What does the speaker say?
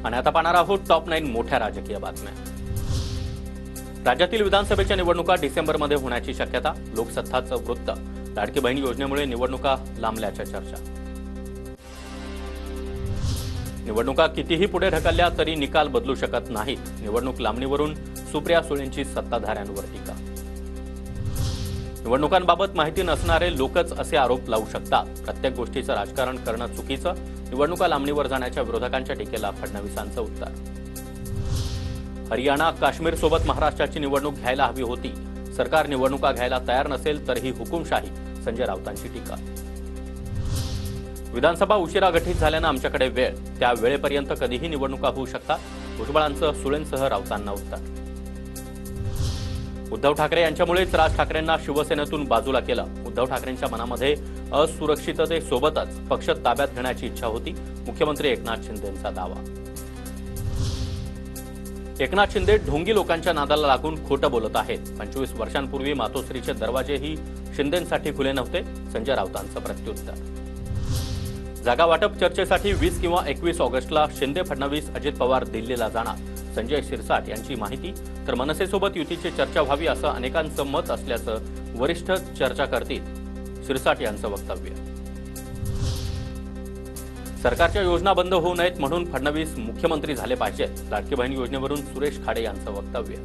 आणि आता पाहणार आहोत टॉप 9 मोठ्या राजकीय बातम्या। राज्यातील विधानसभेच्या निवडणुका डिसेंबरमध्ये होण्याची शक्यता, लोकसत्ताचं वृत्त, लाडकी बहीण योजनेमुळे निवडणुका लांबल्याच्या चर्चा। निवडणुका कितीही पुढे ढकलल्या तरी निकाल बदलू शकत नाहीत, निवडणूक लांबणीवरून सुप्रिया सुळेंची सत्ताधाऱ्यांवर टीका। निवडणुकांबाबत माहिती नसणारे लोकच असे आरोप लावू शकतात, प्रत्येक गोष्टीचं राजकारण करणं चुकीचं, निवडणुका लांबणीवर जाण्याच्या विरोधकांच्या टीकेला फडणवीसांचं उत्तर। हरियाणा काश्मीर सोबत महाराष्ट्राची निवडणूक घ्यायला हवी होती, सरकार निवडणुका घ्यायला तयार नसेल तर ही हुकुमशाही, संजय राऊतांची टीका। विधानसभा उशिरा गठीत झाल्यानं आमच्याकडे वेळ, त्या वेळेपर्यंत कधीही निवडणुका होऊ शकतात, भुजबळांचं सुळेंसह राऊतांना उत्तर। उद्धव ठाकरे यांच्यामुळेच राज ठाकरेंना शिवसेनेतून बाजूला केलं, उद्धव ठाकरेंच्या मनामध्ये असुरक्षिततेसोबतच पक्ष ताब्यात घेण्याची इच्छा होती, मुख्यमंत्री एकनाथ शिंदेंचा दावा। एकनाथ शिंदे ढोंगी लोकांच्या नादाला लागून खोटं बोलत आहेत, 25 वर्षांपूर्वी मातोश्रीचे दरवाजेही शिंदेंसाठी खुले नव्हते, संजय राऊतांचं प्रत्युत्तर। जागा वाटप चर्चेसाठी 20 किंवा 21 ऑगस्टला शिंदे फडणवीस अजित पवार दिल्लीला जाणार, संजय शिरसाट यांची माहिती, तर मनसेसोबत युतीची चर्चा व्हावी असं अनेकांचं मत असल्याचं वरिष्ठ चर्चा करतील, शिरसाट यांचं वक्तव्य। सरकारच्या योजना बंद होऊ नयेत म्हणून फडणवीस मुख्यमंत्री झाले पाहिजेत, लाडकी बहीण योजनेवरून सुरेश खाडे यांचं वक्तव्य।